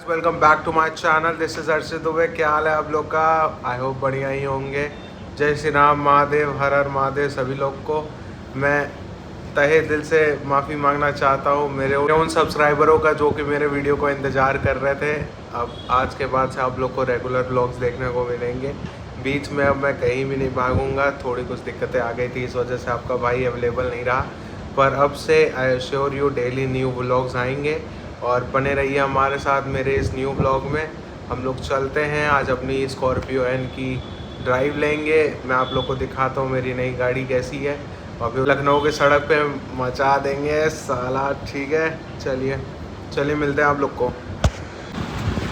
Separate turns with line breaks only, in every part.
Welcome back to my channel. This is Arshit Dubey. क्या हाल है आप लोग का? आई होप बढ़िया ही होंगे। जय श्री राम, महादेव, हर हर महादेव। सभी लोग को मैं तहे दिल से माफ़ी मांगना चाहता हूँ मेरे उन सब्सक्राइबरों का जो कि मेरे वीडियो को इंतज़ार कर रहे थे। अब आज के बाद से आप लोग को रेगुलर व्लॉग्स देखने को मिलेंगे। बीच में अब मैं कहीं भी नहीं भागूंगा। थोड़ी कुछ दिक्कतें आ गई थी, इस वजह से आपका भाई अवेलेबल नहीं रहा, पर अब से I assure you daily new vlogs आएंगे और बने रहिए हमारे साथ मेरे इस न्यू ब्लॉग में। हम लोग चलते हैं आज अपनी स्कॉर्पियो एन की ड्राइव लेंगे। मैं आप लोग को दिखाता हूँ मेरी नई गाड़ी कैसी है और फिर लखनऊ की सड़क पे मचा देंगे साला। ठीक है, चलिए चलिए मिलते हैं आप लोग को।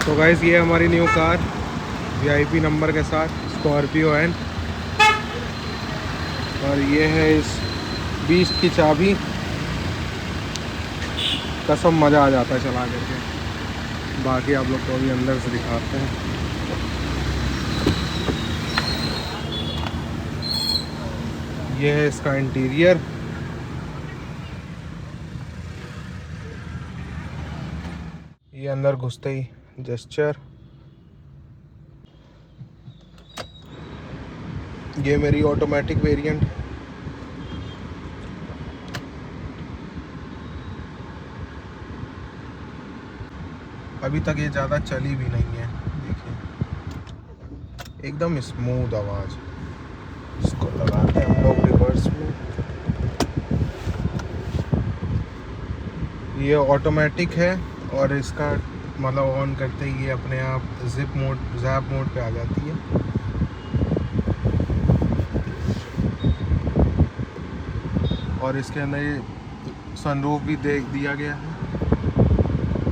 तो गाइस ये हमारी न्यू कार वीआईपी नंबर के साथ स्कॉर्पियो एन, और ये है इस 20 की चाबी। कसम मज़ा आ जाता है चला करके। बाकी आप लोग को अभी अंदर से दिखाते हैं। ये है इसका इंटीरियर। ये अंदर घुसते ही जेस्चर। ये मेरी ऑटोमेटिक वेरिएंट। अभी तक ये ज़्यादा चली भी नहीं है, देखिए एकदम स्मूथ आवाज़। इसको लगाते हैं हम लोग रिवर्स में। ये ऑटोमेटिक है और इसका मतलब ऑन करते ही ये अपने आप जैप मोड पे आ जाती है। और इसके अंदर ये सनरूफ भी दे दिया गया है।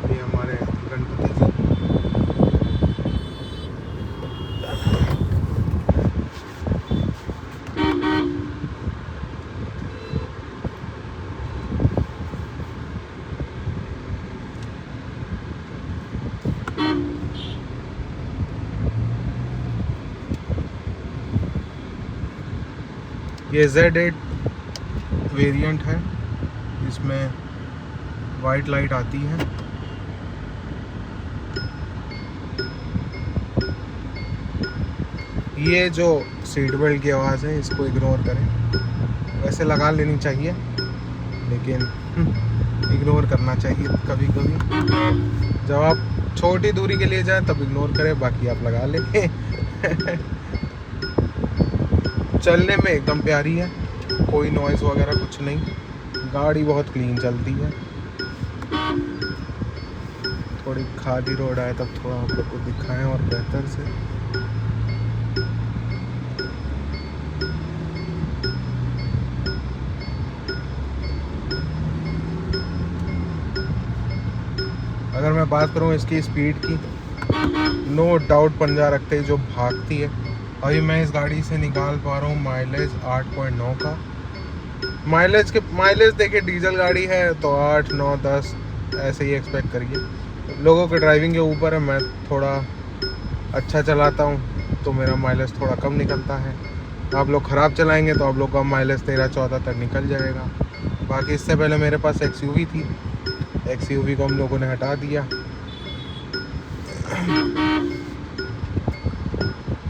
ये हमारे गणपति जी। ये Z8 वेरिएंट है, इसमें वाइट लाइट आती है। ये जो सीट बेल्ट की आवाज़ है इसको इग्नोर करें। वैसे लगा लेनी चाहिए लेकिन इग्नोर करना चाहिए कभी कभी। जब आप छोटी दूरी के लिए जाएं तब इग्नोर करें, बाकी आप लगा लें। चलने में एकदम प्यारी है, कोई नॉइज़ वगैरह कुछ नहीं। गाड़ी बहुत क्लीन चलती है। थोड़ी खाली रोड आए तब थोड़ा आप लोग को दिखाएं और बेहतर से। अगर मैं बात करूं इसकी स्पीड की, नो डाउट पंजा रखते ही जो भागती है। अभी मैं इस गाड़ी से निकाल पा रहा हूँ माइलेज 8.9 का। माइलेज देखिए, डीजल गाड़ी है तो 8, 9, 10 ऐसे ही एक्सपेक्ट करिए। लोगों के ड्राइविंग के ऊपर है। मैं थोड़ा अच्छा चलाता हूँ तो मेरा माइलेज थोड़ा कम निकलता है। आप लोग ख़राब चलाएंगे तो आप लोग का माइलेज 13-14 तक निकल जाएगा। बाकी इससे पहले मेरे पास XUV थी, XUV को हम लोगों ने हटा दिया।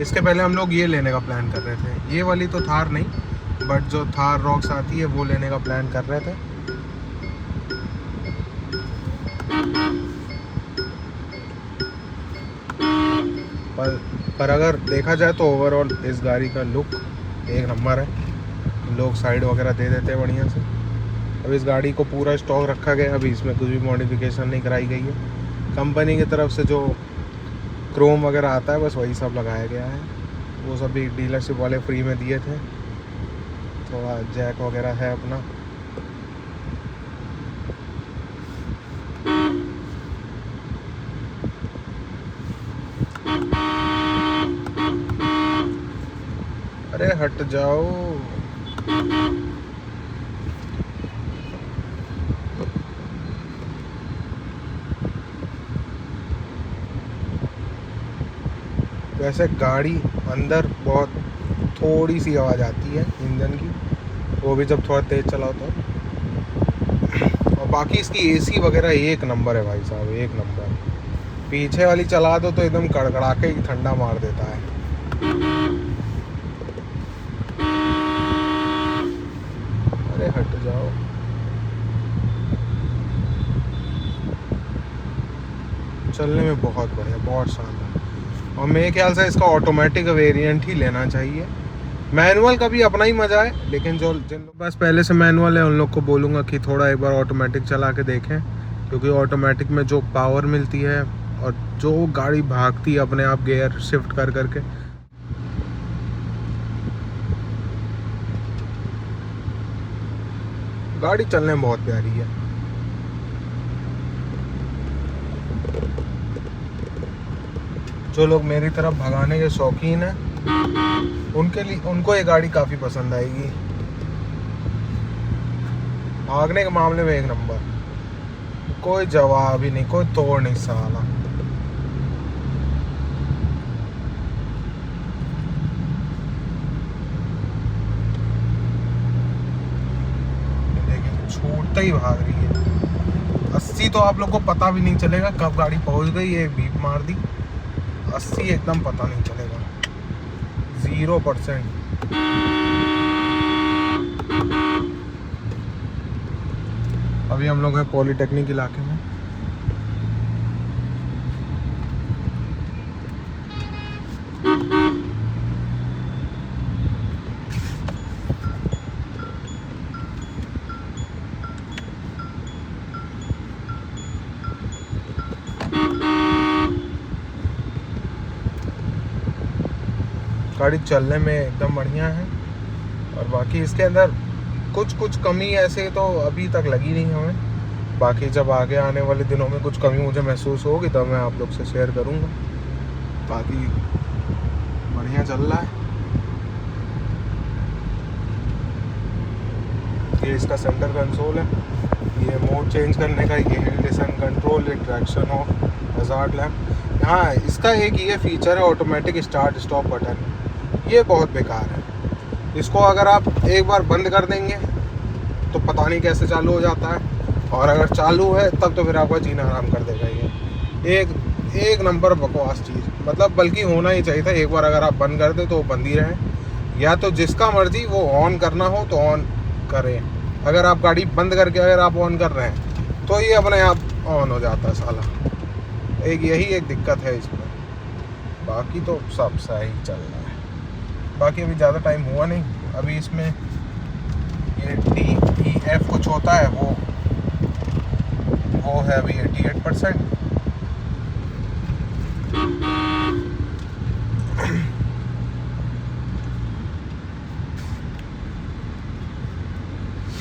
इसके पहले हम लोग ये लेने का प्लान कर रहे थे। ये वाली तो थार नहीं, बट जो थार रॉक्स आती है वो लेने का प्लान कर रहे थे। पर अगर देखा जाए तो ओवरऑल इस गाड़ी का लुक एक नंबर है। लोग साइड वगैरह दे देते हैं बढ़िया से। अब इस गाड़ी को पूरा स्टॉक रखा गया, अभी इसमें कुछ भी मॉडिफिकेशन नहीं कराई गई है। कंपनी की तरफ से जो क्रोम वगैरह आता है बस वही सब लगाया गया है। वो सब भी डीलरशिप वाले फ्री में दिए थे। थोड़ा जैक वगैरह है अपना। अरे हट जाओ। वैसे गाड़ी अंदर बहुत थोड़ी सी आवाज़ आती है इंजन की, वो भी जब थोड़ा तेज़ चलाओ तो। और बाकी इसकी AC वगैरह एक नंबर है भाई साहब, एक नंबर। पीछे वाली चला दो तो एकदम कड़कड़ा के ही ठंडा मार देता है। अरे हट जाओ। चलने में बहुत बढ़िया, बहुत शानदार। और मेरे ख्याल से इसका ऑटोमेटिक वेरिएंट ही लेना चाहिए। मैनुअल का भी अपना ही मज़ा है, लेकिन जो जिन लोग पास पहले से मैनुअल है उन लोग को बोलूँगा कि थोड़ा एक बार ऑटोमेटिक चला के देखें, क्योंकि ऑटोमेटिक में जो पावर मिलती है और जो गाड़ी भागती है अपने आप गियर शिफ्ट कर करके, गाड़ी चलने में बहुत प्यारी है। जो लोग मेरी तरफ भगाने के शौकीन हैं उनके लिए, उनको ये गाड़ी काफ़ी पसंद आएगी। भागने के मामले में एक नंबर, कोई जवाब ही नहीं, कोई तोड़ नहीं साला। देखिए छूटते ही भाग रही है। 80 तो आप लोग को पता भी नहीं चलेगा कब गाड़ी पहुंच गई, ये बीप मार दी। 80 एकदम पता नहीं चलेगा, 0%। अभी हम लोग हैं पॉलीटेक्निक इलाके में। गाड़ी चलने में एकदम बढ़िया है। और बाकी इसके अंदर कुछ कमी ऐसे तो अभी तक लगी नहीं हमें। बाकी जब आगे आने वाले दिनों में कुछ कमी मुझे महसूस होगी तब मैं आप लोग से शेयर करूँगा। बाकी बढ़िया चल रहा है। ये इसका सेंटर कंसोल है, ये मोड चेंज करने का, ये हिल डिसेंट कंट्रोल, ये ट्रैक्शन ऑफ, हज़ार्ड लैम्प। हाँ, इसका एक ये फीचर है ऑटोमेटिक स्टार्ट स्टॉप बटन, ये बहुत बेकार है। इसको अगर आप एक बार बंद कर देंगे तो पता नहीं कैसे चालू हो जाता है, और अगर चालू है तब तो फिर आपका जीना आराम कर देगा। ये एक नंबर बकवास चीज़, मतलब बल्कि होना ही चाहिए था। एक बार अगर आप बंद कर दे तो वो बंद ही रहे, या तो जिसका मर्जी वो ऑन करना हो तो ऑन करें। अगर आप गाड़ी बंद करके अगर आप ऑन कर रहे हैं तो ये अपने आप ऑन हो जाता है साला। यही एक दिक्कत है इसमें, बाकी तो सब सही चल रहा है। बाकी अभी ज़्यादा टाइम हुआ नहीं, अभी इसमें ये DEF कुछ होता है वो है अभी 88%।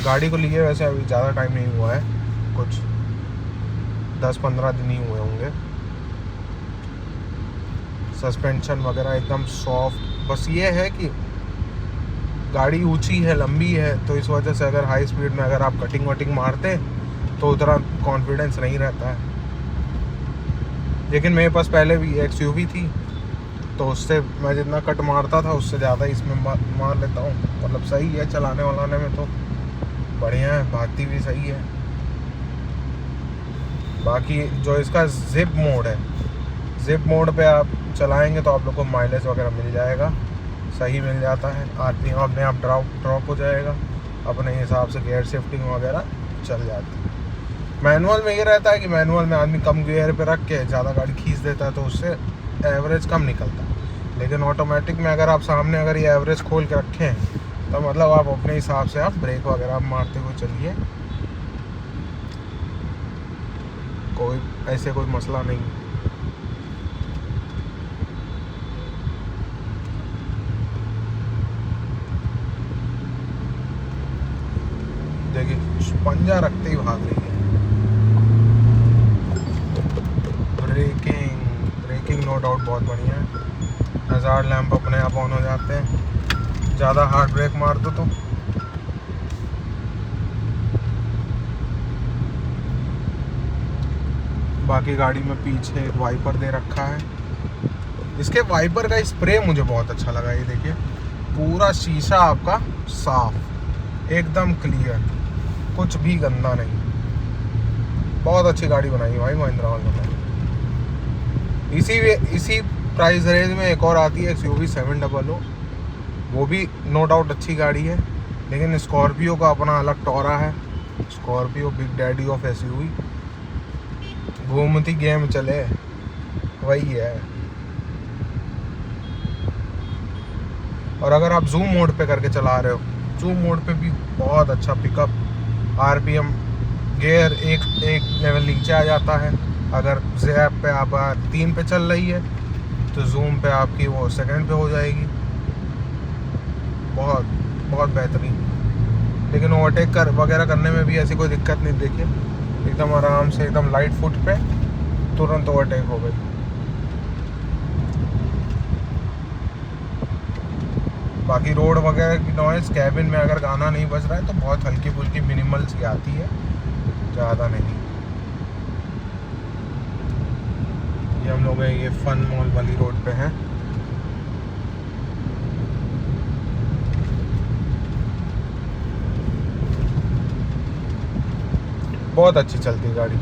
गाड़ी को लिए वैसे अभी ज़्यादा टाइम नहीं हुआ है, कुछ 10-15 दिन ही हुए होंगे। सस्पेंशन वगैरह एकदम सॉफ्ट। बस ये है कि गाड़ी ऊंची है, लंबी है, तो इस वजह से अगर हाई स्पीड में अगर आप कटिंग वटिंग मारते हैं तो उतना कॉन्फिडेंस नहीं रहता है। लेकिन मेरे पास पहले भी XUV थी, तो उससे मैं जितना कट मारता था उससे ज़्यादा इसमें मार लेता हूँ। मतलब सही है, चलाने वालाने में तो बढ़िया है, भागती भी सही है। बाकी जो इसका जिप मोड है, जिप मोड पे आप चलाएंगे तो आप लोग को माइलेज वगैरह मिल जाएगा, सही मिल जाता है। RPM अपने आप ड्रॉप हो जाएगा, अपने हिसाब से गियर शिफ्टिंग वगैरह चल जाती है। मैनुअल में ये रहता है कि मैनुअल में आदमी कम गियर पे रख के ज़्यादा गाड़ी खींच देता है तो उससे एवरेज कम निकलता है। लेकिन ऑटोमेटिक में अगर आप सामने अगर ये एवरेज खोल के रखें तो मतलब आप अपने हिसाब से आप ब्रेक वगैरह मारते हुए चलिए, कोई ऐसे कोई मसला नहीं। देखिए पंजा रखते ही भाग रही है। ब्रेकिंग नो डाउट बहुत बढ़िया है। हज़ार्ड लैंप अपने आप ऑन हो जाते हैं, ज़्यादा हार्ड ब्रेक मार दो तो। बाकी गाड़ी में पीछे एक वाइपर दे रखा है। इसके वाइपर का स्प्रे मुझे बहुत अच्छा लगा। ये देखिए पूरा शीशा आपका साफ, एकदम क्लियर, कुछ भी गंदा नहीं। बहुत अच्छी गाड़ी बनाई भाई महिंद्रा वालों ने। इसी प्राइस रेंज में एक और आती है XUV 700, वो भी नो डाउट अच्छी गाड़ी है, लेकिन स्कॉर्पियो का अपना अलग टोरा है। Scorpio big daddy of SUV, घूमती गेम चले वही है। और अगर आप जूम मोड पे करके चला रहे हो, जूम मोड पे भी बहुत अच्छा पिकअप, RPM गियर एक लेवल नीचे आ जाता है। अगर ज़ैप पे आप 3 पे चल रही है तो जूम पे आपकी वो सेकंड पे हो जाएगी। बहुत बहुत बेहतरीन। लेकिन ओवरटेक वगैरह करने में भी ऐसी कोई दिक्कत नहीं, देखिए एकदम आराम से, एकदम लाइट फुट पे तुरंत ओवरटेक हो गई। बाकी रोड वगैरह की नॉइज़, कैबिन में अगर गाना नहीं बज रहा है तो बहुत हल्की फुल्की मिनिमल सी आती है, ज़्यादा नहीं। ये हम लोग ये फन मॉल वाली रोड पे हैं। बहुत अच्छी चलती है गाड़ी।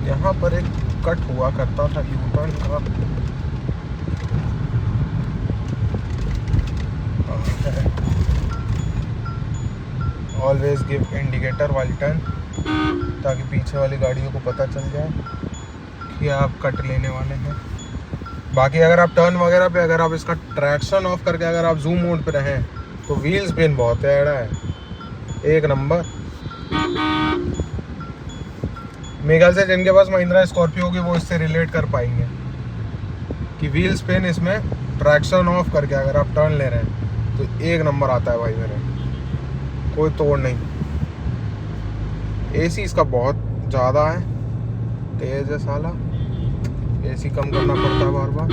यहाँ पर एक कट हुआ करता था U-टर्न का, ऑलवेज गिव इंडिकेटर वाली टर्न, ताकि पीछे वाली गाड़ियों को पता चल जाए कि आप कट लेने वाले हैं। बाकी अगर आप टर्न वगैरह पे, अगर आप इसका ट्रैक्शन ऑफ करके अगर आप जूम मोड पे रहें तो व्हील स्पिन बहुत टेढ़ा है, एक नंबर। मेरे ख्याल से जिनके पास महिंद्रा स्कॉर्पियो होगी वो इससे रिलेट कर पाएंगे कि व्हील स्पिन इसमें ट्रैक्शन ऑफ करके अगर आप टर्न ले रहे हैं तो एक नंबर आता है भाई मेरे, कोई तोड़ नहीं। AC इसका बहुत ज़्यादा है, तेज़ है साला, AC कम करना पड़ता है बार बार।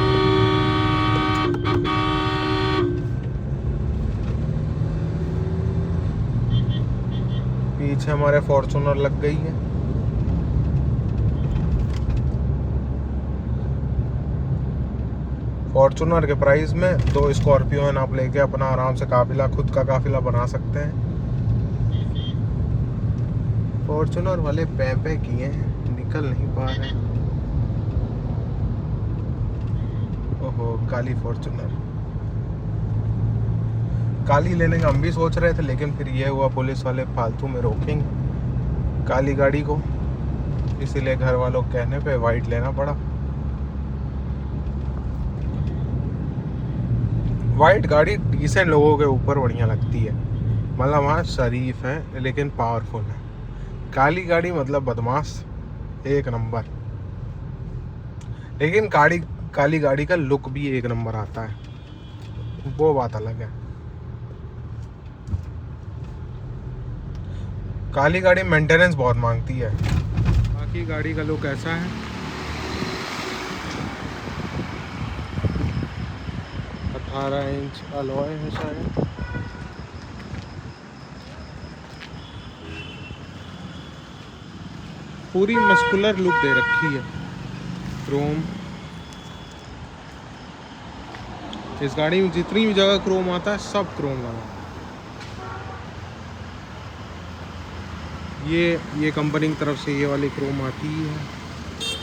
पीछे हमारे फॉर्च्यूनर लग गई है। फॉर्च्यूनर के प्राइस में 2 स्कॉर्पियो है, आप लेके अपना आराम से काफिला, खुद का काफिला बना सकते हैं। फॉर्च्यूनर वाले पैंपे किए हैं, निकल नहीं पा रहे। ओहो, काली फॉर्च्यूनर, काली लेने का हम भी सोच रहे थे, लेकिन फिर ये हुआ पुलिस वाले फालतू में रोकेंगे काली गाड़ी को, इसीलिए घर वालों के कहने पे वाइट लेना पड़ा। वाइट गाड़ी डिसेंट लोगों के ऊपर बढ़िया लगती है, मतलब वहाँ शरीफ है लेकिन पावरफुल है। काली गाड़ी मतलब बदमाश, एक नंबर। लेकिन काली गाड़ी का लुक भी एक नंबर आता है, वो बात अलग है। काली गाड़ी मेंटेनेंस बहुत मांगती है। बाकी गाड़ी का लुक ऐसा है, 18 इंच अलॉय है शायद। पूरी मस्कुलर लुक दे रखी है, क्रोम। इस गाड़ी में जितनी भी जगह क्रोम आता है सब क्रोम लगा। ये कंपनी की तरफ से ये वाली क्रोम आती है,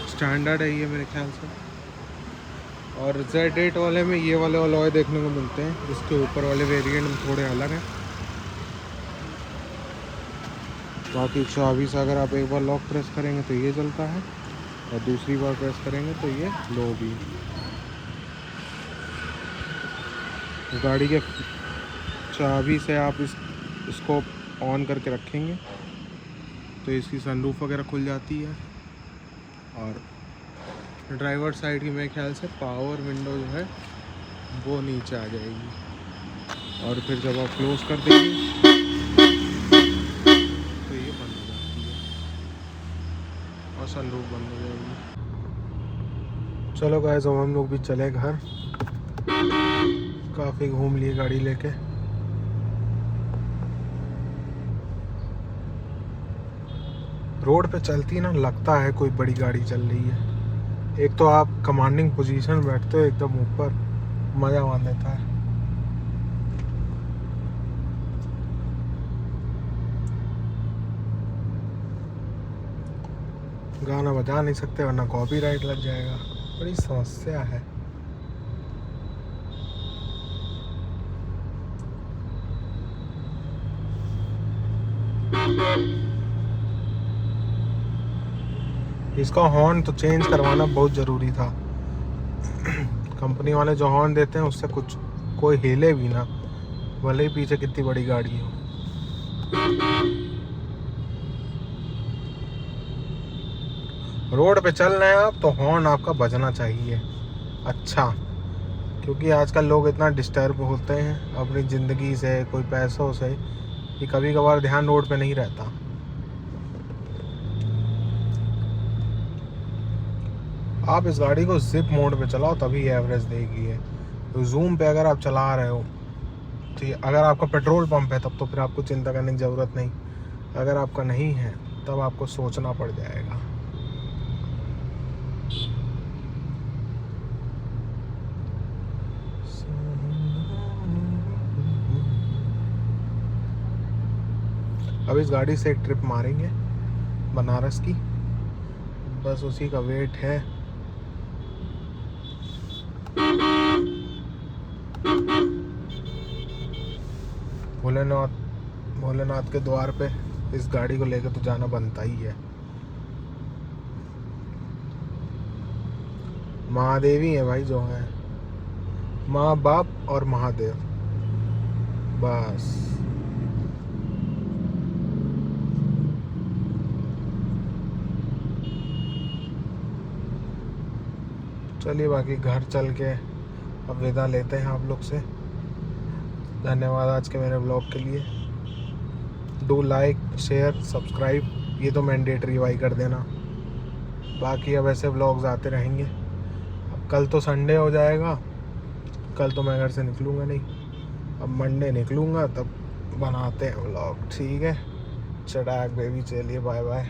स्टैंडर्ड है ये मेरे ख्याल से। और Z8 वाले में ये वाले अलॉय देखने को मिलते हैं, इसके ऊपर वाले वेरिएंट में थोड़े अलग हैं। बाकी चाबी से अगर आप एक बार लॉक प्रेस करेंगे तो ये जलता है, और दूसरी बार प्रेस करेंगे तो ये लो भी। गाड़ी के चाबी से आप इसको ऑन करके रखेंगे तो इसकी सनरूफ वगैरह खुल जाती है। और ड्राइवर साइड की मेरे ख्याल से पावर विंडो जो है वो नीचे आ जाएगी, और फिर जब आप क्लोज कर देंगे तो ये बंद हो जाती है और सनरूफ बंद हो जाएगी। चलो गाइस, अब हम लोग भी चले घर, काफ़ी घूम लिए गाड़ी लेके। रोड पे चलती ना लगता है कोई बड़ी गाड़ी चल रही है। एक तो आप कमांडिंग पोजीशन बैठते हो एकदम ऊपर, मज़ा आ देता है। गाना बजा नहीं सकते वरना कॉपीराइट लग जाएगा, बड़ी समस्या है। इसका हॉर्न तो चेंज करवाना बहुत ज़रूरी था। कंपनी वाले जो हॉर्न देते हैं उससे कुछ कोई हिले भी ना, भले ही पीछे कितनी बड़ी गाड़ी हो। रोड पे चल रहे हैं आप तो हॉर्न आपका बजना चाहिए अच्छा, क्योंकि आजकल लोग इतना डिस्टर्ब होते हैं अपनी ज़िंदगी से, कोई पैसों से, कि कभी कभार ध्यान रोड पे नहीं रहता। आप इस गाड़ी को जिप मोड पे चलाओ तभी एवरेज देगी है। तो जूम पे अगर आप चला रहे हो, ठीक है, अगर आपका पेट्रोल पंप है तब तो फिर आपको चिंता करने की ज़रूरत नहीं। अगर आपका नहीं है तब आपको सोचना पड़ जाएगा। अब इस गाड़ी से एक ट्रिप मारेंगे बनारस की, बस उसी का वेट है। भोलेनाथ के द्वार पे इस गाड़ी को लेकर तो जाना बनता ही है। महादेवी है भाई जो है, माँ बाप और महादेव, बस। चलिए बाकी घर चल के अब विदा लेते हैं आप लोग से। धन्यवाद आज के मेरे ब्लॉग के लिए। डू लाइक शेयर सब्सक्राइब, ये तो मैंडेटरी भाई कर देना। बाकी अब ऐसे ब्लॉग्स आते रहेंगे। अब कल तो संडे हो जाएगा, कल तो मैं घर से निकलूँगा नहीं, अब मंडे निकलूँगा तब बनाते हैं ब्लॉग, ठीक है। चटाक बेबी, चलिए बाय बाय।